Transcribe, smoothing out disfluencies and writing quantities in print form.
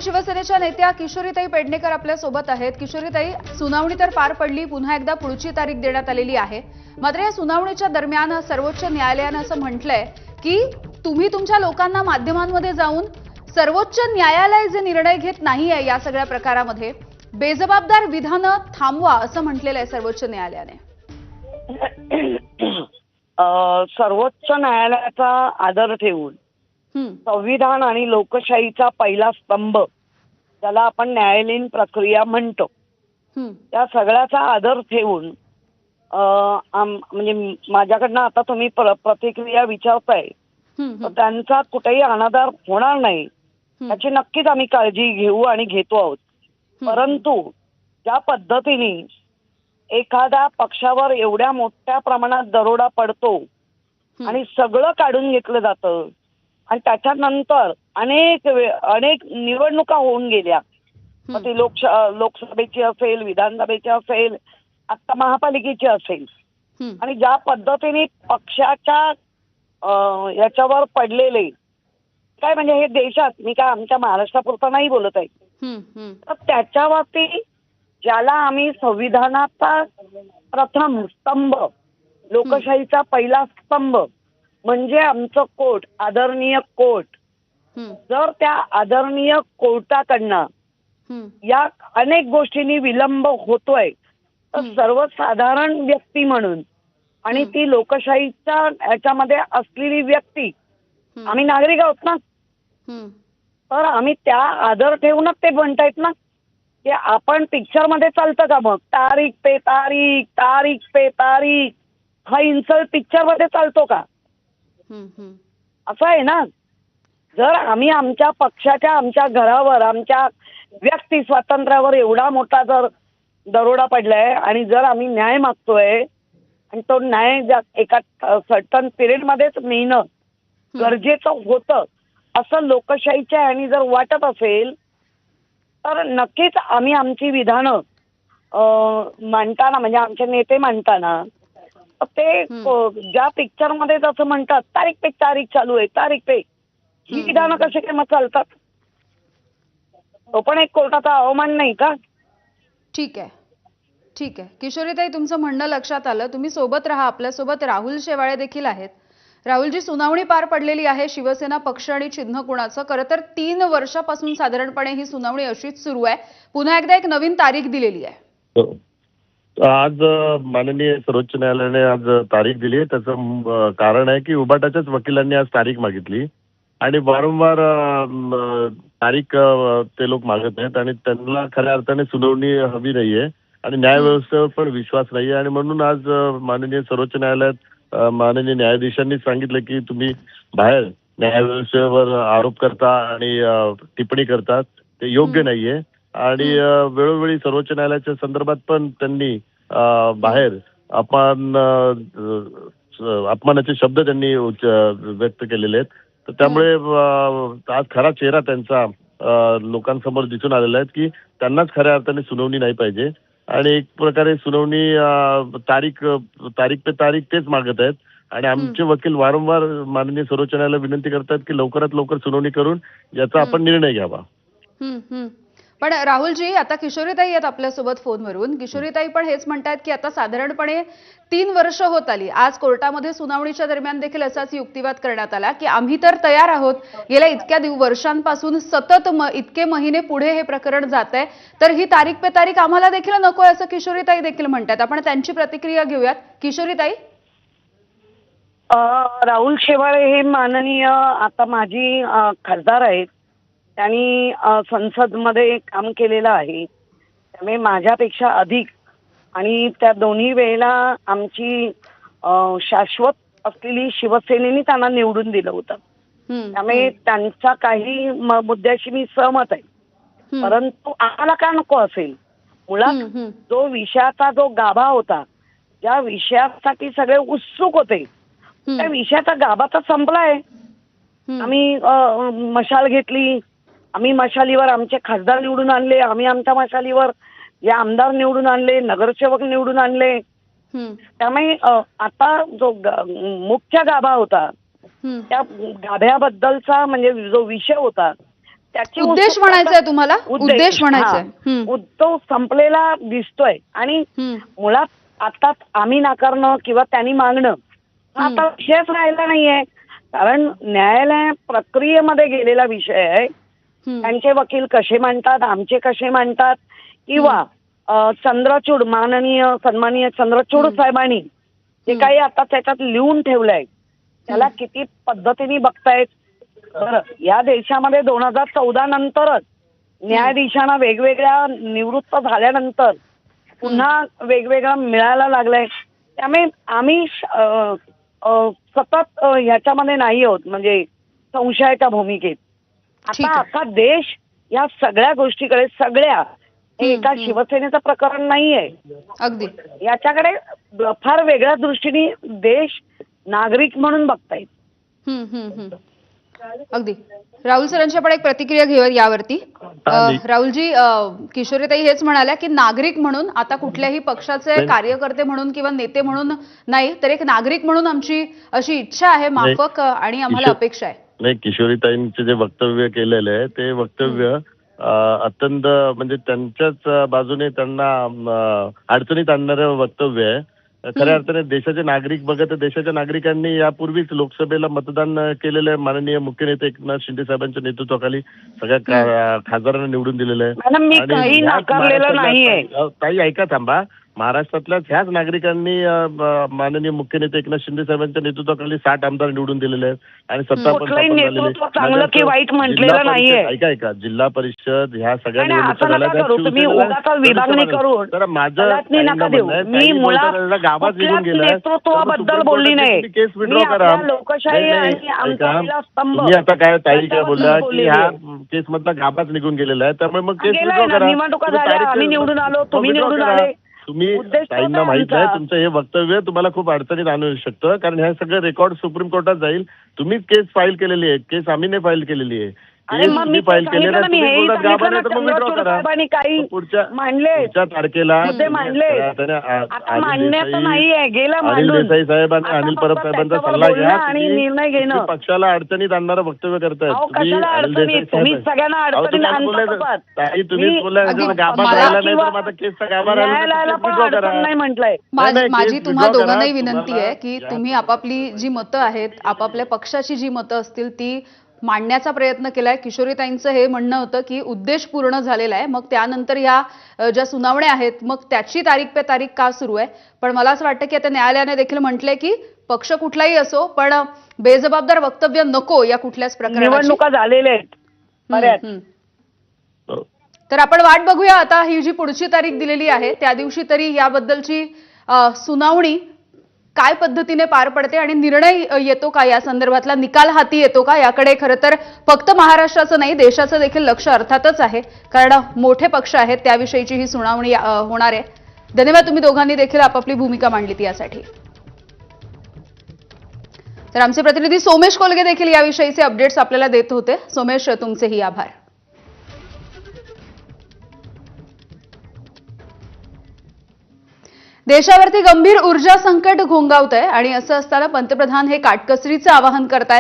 शिवसेनेच्या नेत्या किशोरीताई पेडणेकर आपल्या सोबत आहेत। किशोरीताई, सुनावणी तर पार पडली, पुन्हा एकदा पुढची तारीख देण्यात आलेली आहे। मात्र या सुनावणीच्या दरम्यान सर्वोच्च न्यायालयाने असं म्हटलंय की तुम्ही तुमच्या लोकांना माध्यमांमध्ये जाऊन सर्वोच्च न्यायालय जे निर्णय घेत नाहीये या सगळ्या प्रकारामध्ये बेजबाबदार विधानं थांबवा असं म्हटलेलं आहे सर्वोच्च न्यायालयाने। सर्वोच्च न्यायालयाचा आदर ठेवून संविधान आणि लोकशाहीचा पहिला स्तंभ ज्याला आपण न्यायालयीन प्रक्रिया म्हणतो त्या सगळ्याचा आदर ठेवून म्हणजे माझ्याकडनं आता तुम्ही प्रतिक्रिया विचारताय तर त्यांचा कुठेही अनादर होणार नाही याची नक्कीच आम्ही काळजी घेऊ आणि घेतो आहोत। परंतु ज्या पद्धतीने एखाद्या पक्षावर एवढ्या मोठ्या प्रमाणात दरोडा पडतो आणि सगळं काढून घेतलं जातं आणि त्याच्यानंतर अनेक निवडणुका होऊन गेल्या, मग ती लोकसभेची असेल, विधानसभेची असेल, आता महापालिकेची असेल, आणि ज्या पद्धतीने पक्षाच्या याच्यावर पडलेले काय म्हणजे हे देशात, मी काय आमच्या महाराष्ट्रापुरता नाही बोलत आहे, तर त्याच्यावरती ज्याला आम्ही संविधानाचा प्रथम स्तंभ, लोकशाहीचा पहिला स्तंभ म्हणजे आमचं कोर्ट, आदरणीय कोर्ट, जर त्या आदरणीय कोर्टाकडनं या अनेक गोष्टींनी विलंब होतोय तर सर्वसाधारण व्यक्ती म्हणून आणि ती लोकशाहीच्या याच्यामध्ये असलेली व्यक्ती, आम्ही नागरिक आहोत ना, तर आम्ही त्या आदर ठेवूनच ते म्हणतायत ना की आपण पिक्चरमध्ये चालतं का मग तारीख पे तारीख, तारीख पे तारीख, हा इन्सल्ट पिक्चरमध्ये चालतो का? असं आहे ना। जर आम्ही आमच्या पक्षाच्या, आमच्या घरावर, आमच्या व्यक्ती स्वातंत्र्यावर एवढा मोठा जर दरोडा पडलाय आणि जर आम्ही न्याय मागतोय आणि तो न्याय एका सर्टन पिरियड मध्येच मिळणं गरजेचं होतं असं लोकशाहीच्या ह्यानी जर वाटत असेल तर नक्कीच आम्ही आमची विधानं मांडताना, म्हणजे आमचे नेते मांडताना ते ज्या पिक्चर मध्ये जसं म्हणतात तारीख पे तारीख चालू आहे, तारीख पे, ही विधानं कसे काय मग चालतात? तो पण एक कोर्टाचा अवमान नाही का? ठीक आहे, ठीक आहे किशोरीताई, तुमचं म्हणणं लक्षात आलं। तुम्ही सोबत राहा, आपल्यासोबत राहुल शेवाळे देखील आहेत। राहुलजी, सुनावणी पार पडलेली आहे, शिवसेना पक्ष आणि चिन्ह कुणाचं, खरं तर 3 वर्षापासून साधारणपणे ही सुनावणी अशीच सुरू आहे, पुन्हा एकदा एक नवीन तारीख दिलेली आहे। आज माननीय सर्वोच्च न्यायालयाने आज तारीख दिली आहे। त्याचं कारण आहे की उबाटाच्याच वकिलांनी आज तारीख मागितली आणि वारंवार तारीख ते लोक मागत आहेत आणि त्यांना खऱ्या अर्थाने सुनावणी हवी नाहीये आणि न्यायव्यवस्थेवर पण विश्वास नाहीये आणि म्हणून आज माननीय सर्वोच्च न्यायालयात माननीय न्यायाधीशांनी सांगितलं की तुम्ही बाहेर न्यायव्यवस्थेवर आरोप करता आणि टिप्पणी करतात, ते योग्य नाहीये आणि वेळोवेळी सर्वोच्च न्यायालयाच्या संदर्भात पण त्यांनी बाहेर अपमानाचे शब्द त्यांनी व्यक्त केलेले आहेत। तर त्यामुळे आज खरा चेहरा त्यांचा लोकांसमोर दिसून आलेला आहे की त्यांनाच खऱ्या अर्थाने सुनावणी नाही पाहिजे आणि एक प्रकारे सुनावणी तारीख पे तारीख तेच मागत आहेत आणि आमचे वकील वारंवार माननीय सर्वोच्च न्यायालयाला विनंती करतात की लवकरात लवकर सुनावणी करून याचा आपण निर्णय घ्यावा। पण राहुलजी, आता किशोरीताई आहेत आपल्यासोबत फोनवरून। किशोरीताई पण हेच म्हणतात की आता साधारणपणे 3 वर्ष होत आली, आज कोर्टामध्ये सुनावणीच्या दरम्यान देखील असाच युक्तिवाद करण्यात आला की आम्ही तर तयार आहोत, गेल्या इतक्या वर्षांपासून सतत इतके महिने पुढे हे प्रकरण जात आहे, तर ही तारीख पे तारीख आम्हाला देखील नको असं किशोरीताई देखील म्हणतात। आपण त्यांची प्रतिक्रिया घेऊयात। किशोरीताई, राहुल शेवाळे हे माननीय आता माजी खासदार आहेत, त्यांनी संसदमध्ये काम केलेलं आहे, त्यामुळे माझ्यापेक्षा अधिक आणि त्या दोन्ही वेळेला आमची शाश्वत असलेली शिवसेनेने त्यांना निवडून दिलं होतं, त्यामुळे त्यांचा काही मुद्द्याशी मी सहमत आहे। परंतु आम्हाला का नको असेल? मुळात जो विषयाचा जो गाभा होता, ज्या विषयासाठी सगळे उत्सुक होते, त्या विषयाचा गाभा तर संपलाय। आम्ही मशाल घेतली, आम्ही मशालीवर आमचे खासदार निवडून आणले, आम्ही आमच्या मशालीवर या आमदार निवडून आणले, नगरसेवक निवडून आणले, त्यामुळे आता जो मुख्य गाभा होता त्या गाभ्याबद्दलचा म्हणजे जो विषय होता त्याची उद्देश उत्सुकता म्हणायचा आहे तुम्हाला? उद्देश म्हणायचा आहे. हा. तो संपलेला दिसतोय आणि मुळात आता आम्ही नाकारणं किंवा त्यांनी मागणं हा आता विषयच राहिला नाहीये. कारण न्यायालय प्रक्रियेमध्ये गेलेला विषय आहे. त्यांचे वकील कसे मांडतात, आमचे कसे मांडतात, किंवा चंद्रचूड माननीय सन्माननीय चंद्रचूड साहेबांनी जे काही आता त्याच्यात लिहून ठेवलंय त्याला किती पद्धतीने बघतायत. बरं, या देशामध्ये 2014 नंतरच न्यायाधीशांना वेगवेगळ्या निवृत्त झाल्यानंतर पुन्हा वेगवेगळं मिळायला लागलंय. त्यामुळे आम्ही सतत ह्याच्यामध्ये नाही आहोत, म्हणजे संशयाच्या भूमिकेत. आता अख्खा देश या सगळ्या गोष्टीकडे हे एका शिवसेनेचं प्रकरण नाहीये. अगदी याच्याकडे फार वेगळ्या दृष्टीने देश नागरिक म्हणून बघतायत. अगदी. राहुल सरांची आपण एक प्रतिक्रिया घेऊया यावरती. राहुलजी, किशोरीताई हेच म्हणाल्या की नागरिक म्हणून, आता कुठल्याही पक्षाचे कार्यकर्ते म्हणून किंवा नेते म्हणून नाही, तर एक नागरिक म्हणून आमची अशी इच्छा आहे माफक आणि आम्हाला अपेक्षा आहे. नाही, किशोरीताईंचे जे वक्तव्य केलेलं आहे ते वक्तव्य अत्यंत म्हणजे त्यांच्याच बाजूने त्यांना अडचणीत आणणारं वक्तव्य आहे. खऱ्या अर्थाने देशाचे नागरिक बघत, देशाच्या नागरिकांनी यापूर्वीच लोकसभेला मतदान केलेलं आहे. माननीय मुख्य नेते एकनाथ शिंदे साहेबांच्या नेतृत्वाखाली सगळ्या खासदारांना निवडून दिलेलं आहे. काही ऐका, थांबा. महाराष्ट्रातल्याच ह्याच नागरिकांनी माननीय मुख्य नेते एकनाथ शिंदे साहेबांच्या नेतृत्वाखाली 60 आमदार निवडून दिलेले आहेत आणि सत्ता पण चांगलं की वाईट म्हटलेलं नाहीये. ऐका, जिल्हा परिषद ह्या सगळ्या विभागणी करून तर माझं गावात निघून गेलं नेतृत्वाबद्दल बोलली नाही. केस विड्रॉ करा. लोकशाही तुम्ही आता काय ताई काय बोलला की ह्या केस मधला गावात निघून गेलेला आहे, त्यामुळे मग केस विड्रॉ करा. निवडणुका झाल्या, आम्ही निवडून आलो, तुम्ही निवडून आले. तुम्ही ताईंना माहित आहे तुमचं हे वक्तव्य तुम्हाला खूप अडचणीत आणू शकतं, कारण हे सगळं रेकॉर्ड सुप्रीम कोर्टात जाईल. तुम्हीच केस फाईल केलेली आहे, केस आम्ही नाही फाईल केलेली आहे. फाईल केलेलं पुढच्या तारखेला अनिल देसाई साहेब आणि अनिल परब साहेबांचा सल्ला घ्या आणि निर्णय घेणं. पक्षाला अडचणीत आणणारं वक्तव्य करतायत ताई. तुम्हीच बोलला गाभात राहिला नाही तर आता केसचा गाभा राहिला म्हटलंय. माझी तुम्हा दोघांनाही विनंती आहे की तुम्ही आपापली जी मतं आहेत, आपापल्या पक्षाची जी मतं असतील ती मांडण्याचा प्रयत्न केलाय. किशोरीताईंचं हे म्हणणं होतं की उद्देश पूर्ण झालेला आहे, मग त्यानंतर या ज्या सुनावण्या आहेत मग त्याची तारीख पे तारीख का सुरू आहे. पण मला असं वाटतं की आता न्यायालयाने देखील म्हटलंय की पक्ष कुठलाही असो पण बेजबाबदार वक्तव्य नको या कुठल्याच प्रकारे. निवडणुका झालेल्या आहेत. तर आपण वाट बघूया आता ही जी पुढची तारीख दिलेली आहे त्या दिवशी तरी याबद्दलची सुनावणी काय पद्धतीने पार पडते आणि निर्णय येतो का, या संदर्भातला निकाल हाती येतो का, याकडे खरं तर फक्त महाराष्ट्राचं नाही देशाचं देखील लक्ष अर्थातच आहे, कारण मोठे पक्ष आहेत त्याविषयीची ही सुनावणी होणार आहे. धन्यवाद, तुम्ही दोघांनी देखील आपापली भूमिका मांडलीत यासाठी. तर आमचे प्रतिनिधी सोमेश कोलगे देखील याविषयीचे अपडेट्स आपल्याला देत होते. सोमेश, तुमचेही आभार. देशावरती गंभीर ऊर्जा संकट घोंगावतंय आणि असं असताना पंतप्रधान हे काटकसरीचं आवाहन करतायत.